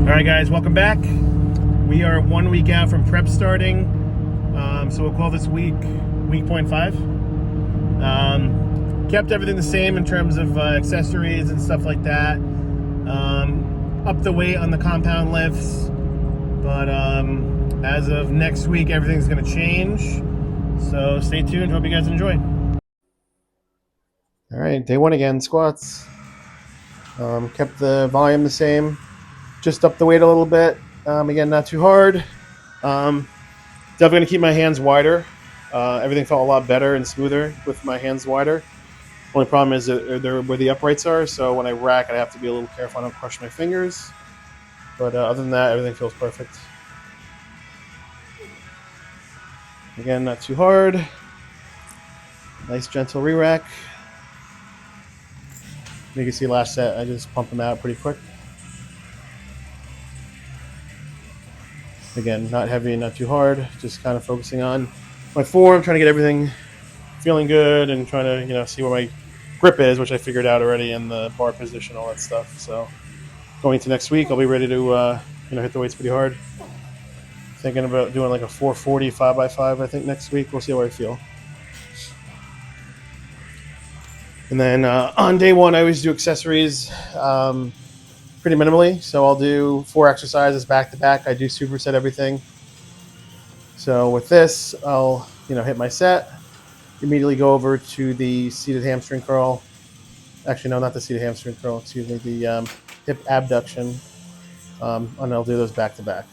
Alright guys, welcome back. We are 1 week out from prep starting. So we'll call this week 5. Kept everything the same in terms of accessories and stuff like that. Up the weight on the compound lifts. But as of next week, everything's going to change. So stay tuned. Hope you guys enjoy. Alright, day one again, squats. Kept the volume the same. Just up the weight a little bit. Again, not too hard. Definitely going to keep my hands wider. Everything felt a lot better and smoother with my hands wider. Only problem is that they're where the uprights are, so when I rack, I have to be a little careful I don't crush my fingers. But other than that, everything feels perfect. Again, not too hard. Nice gentle re-rack. You can see last set, I just pumped them out pretty quick. Again, not heavy, not too hard. Just kind of focusing on my form, trying to get everything feeling good, and trying to see where my grip is, which I figured out already in the bar position, all that stuff. So going into next week, I'll be ready to hit the weights pretty hard. Thinking about doing like a 440 5x5. I think next week we'll see how I feel. And then on day one, I always do accessories pretty minimally. So I'll do 4 exercises back to back. I do superset everything. So with this, I'll hit my set, immediately go over to the seated hamstring curl. Actually, no, not the seated hamstring curl. Excuse me, the hip abduction, and I'll do those back to back.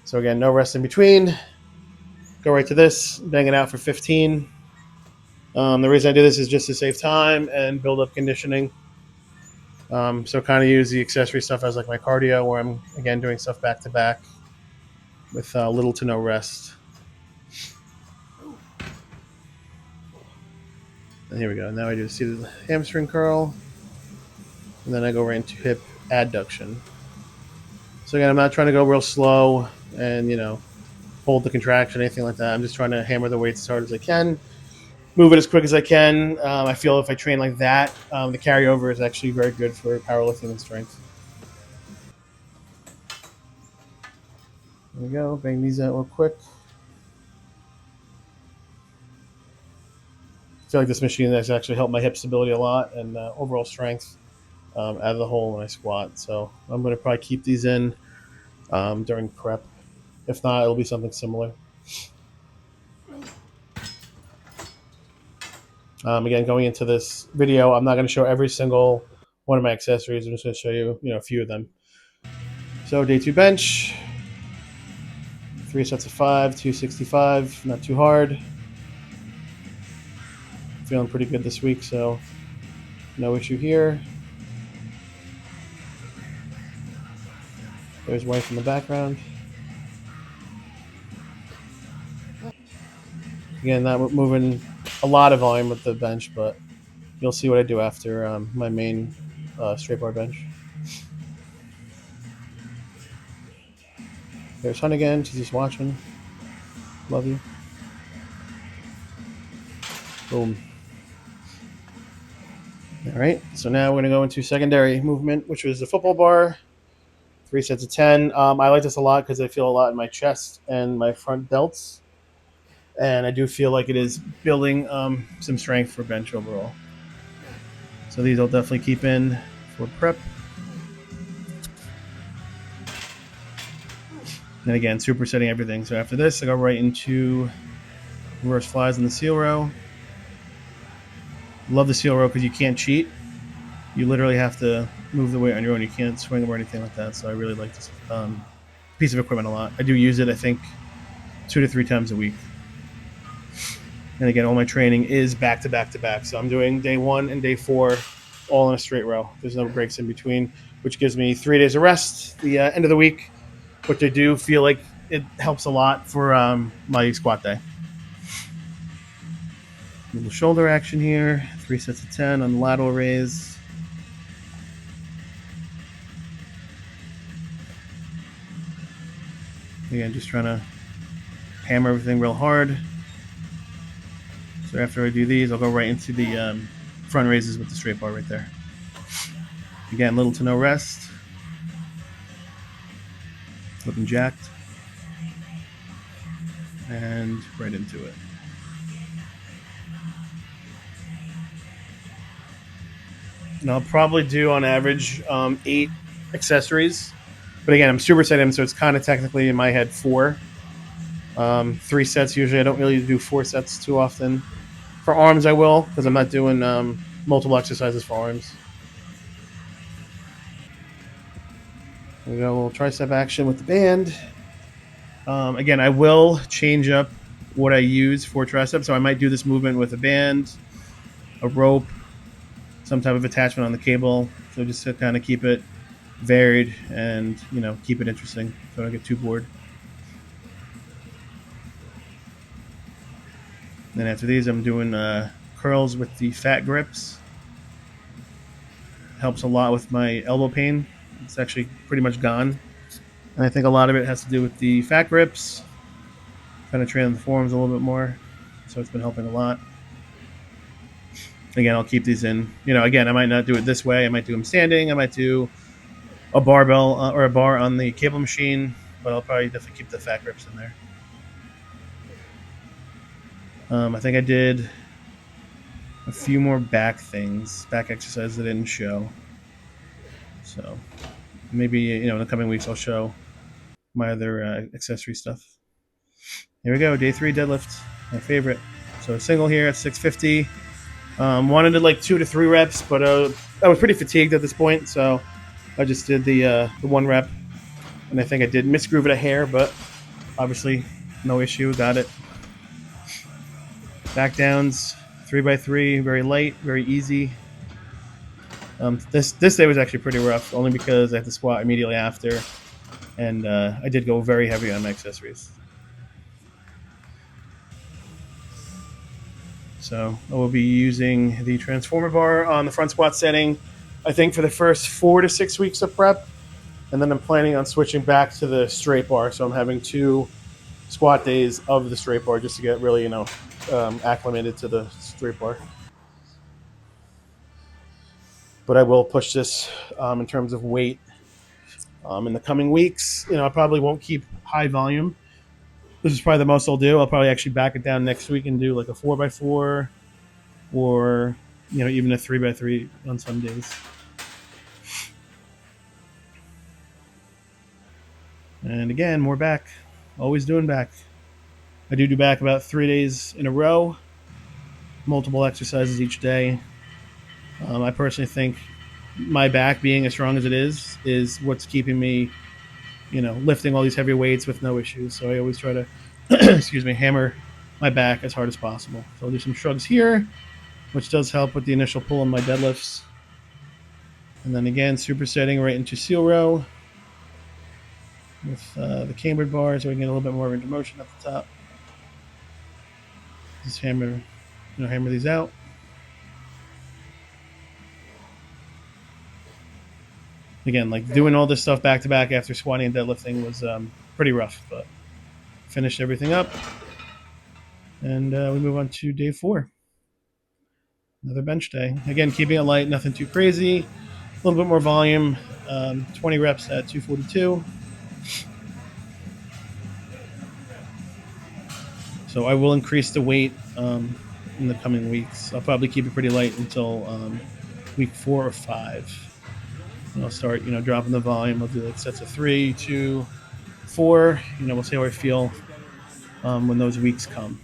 So again, no rest in between. Go right to this, bang it out for 15. The reason I do this is just to save time and build up conditioning. So kind of use the accessory stuff as like my cardio, where I'm again doing stuff back to back with little to no rest. And here we go. Now I do a seated hamstring curl, and then I go right into hip adduction. So again, I'm not trying to go real slow and hold the contraction, anything like that. I'm just trying to hammer the weights as hard as I can, move it as quick as I can. I feel if I train like that, the carryover is actually very good for powerlifting and strength. There we go. Bang these out real quick. I feel like this machine has actually helped my hip stability a lot and overall strength out of the hole when I squat. So I'm going to probably keep these in during prep. If not, it'll be something similar. Again, going into this video, I'm not going to show every single one of my accessories. I'm just going to show you, a few of them. So day 2 bench, 3 sets of 5, 265, not too hard. Feeling pretty good this week, so no issue here. There's wife in the background. Again, not moving a lot of volume with the bench, but you'll see what I do after my main straight bar bench. There's Hun again. She's just watching. Love you. Boom. All right, so now we're going to go into secondary movement, which was the football bar. 3 sets of 10. I like this a lot because I feel a lot in my chest and my front delts. And I do feel like it is building some strength for bench overall. So these I'll definitely keep in for prep. And again, supersetting everything. So after this, I go right into reverse flies in the seal row. Love the seal row because you can't cheat. You literally have to move the weight on your own. You can't swing them or anything like that. So I really like this piece of equipment a lot. I do use it, I think, 2 to 3 times a week. And again, all my training is back to back to back. So I'm doing day 1 and day 4 all in a straight row. There's no breaks in between, which gives me 3 days of rest the end of the week, which I do feel like it helps a lot for my squat day. Little shoulder action here. 3 sets of 10 on the lateral raise. Again, just trying to hammer everything real hard. So after I do these, I'll go right into the front raises with the straight bar right there. Again, little to no rest. Looking jacked. And right into it. And I'll probably do on average 8 accessories. But again, I'm superset him, so it's kind of technically in my head 4. 3 sets usually. I don't really do 4 sets too often. For arms, I will, because I'm not doing multiple exercises for arms. We got a little tricep action with the band. Again, I will change up what I use for tricep, so I might do this movement with a band, a rope, some type of attachment on the cable, so just to kind of keep it varied and keep it interesting, so I don't get too bored. Then after these, I'm doing curls with the fat grips. Helps a lot with my elbow pain. It's actually pretty much gone, and I think a lot of it has to do with the fat grips, penetrating the forearms a little bit more. So it's been helping a lot. Again, I'll keep these in. Again, I might not do it this way. I might do them standing. I might do a barbell or a bar on the cable machine, but I'll probably definitely keep the fat grips in there. I think I did a few more back exercises that I didn't show. So maybe in the coming weeks I'll show my other accessory stuff. Here we go, day 3 deadlift, my favorite. So single here at 650. Wanted to like 2 to 3 reps, but I was pretty fatigued at this point, so I just did the 1 rep, and I think I did misgroove it a hair, but obviously no issue, got it. Back downs, 3x3, very light, very easy. This day was actually pretty rough, only because I had to squat immediately after, and I did go very heavy on my accessories. So I will be using the transformer bar on the front squat setting, I think, for the first 4 to 6 weeks of prep, and then I'm planning on switching back to the straight bar. So I'm having 2 squat days of the straight bar just to get really, acclimated to the straight bar. But I will push this in terms of weight in the coming weeks. I probably won't keep high volume. This is probably the most I'll do. I'll probably actually back it down next week and do like a 4x4 or even a 3x3 on some days. And again, more back. Always doing back. I do back about 3 days in a row, multiple exercises each day. I personally think my back being as strong as it is what's keeping me, lifting all these heavy weights with no issues. So I always try to, excuse me, hammer my back as hard as possible. So I'll do some shrugs here, which does help with the initial pull on my deadlifts. And then again, supersetting right into seal row with the cambered bar, so we can get a little bit more range of motion at the top. Just hammer these out. Again, like doing all this stuff back to back after squatting and deadlifting was pretty rough, but finished everything up, and we move on to day 4. Another bench day. Again, keeping it light, nothing too crazy. A little bit more volume. 20 reps at 242. So I will increase the weight in the coming weeks. I'll probably keep it pretty light until week 4 or 5. And I'll start, dropping the volume. I'll do like sets of 3, 2, 4. We'll see how I feel when those weeks come.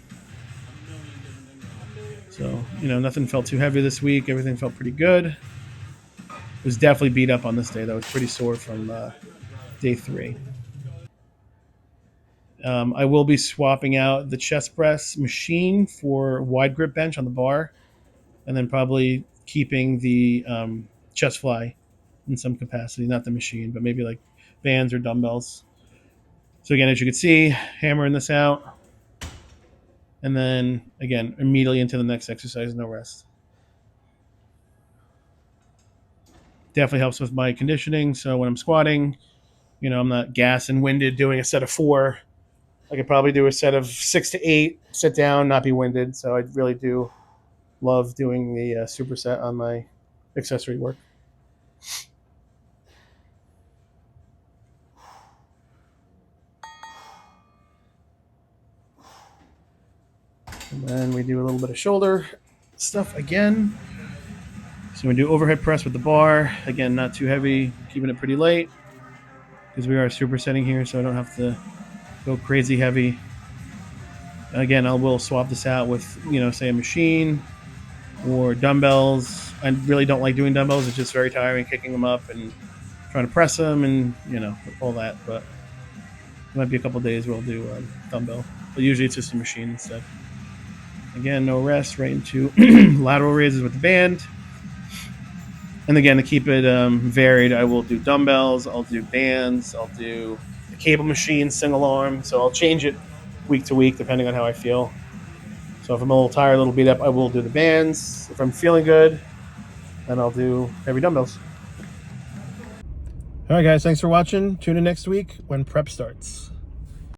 So, nothing felt too heavy this week. Everything felt pretty good. Was definitely beat up on this day. That was pretty sore from day 3. I will be swapping out the chest press machine for wide grip bench on the bar, and then probably keeping the chest fly in some capacity, not the machine, but maybe like bands or dumbbells. So again, as you can see, hammering this out, and then again, immediately into the next exercise, no rest. Definitely helps with my conditioning. So when I'm squatting, I'm not gassed and winded doing a set of 4. I could probably do a set of 6 to 8, sit down, not be winded. So I really do love doing the superset on my accessory work. And then we do a little bit of shoulder stuff again. So we do overhead press with the bar. Again, not too heavy, keeping it pretty light because we are supersetting here, so I don't have to go crazy heavy. Again, I will swap this out with, say a machine or dumbbells. I really don't like doing dumbbells. It's just very tiring kicking them up and trying to press them and, all that. But there might be a couple days where I'll do dumbbell. But usually it's just a machine instead. Again, no rest, right into lateral raises with the band. And again, to keep it varied, I will do dumbbells, I'll do bands, I'll do the cable machine, single arm. So I'll change it week to week depending on how I feel. So if I'm a little tired, a little beat up, I will do the bands. If I'm feeling good, then I'll do heavy dumbbells. All right, guys, thanks for watching. Tune in next week when prep starts.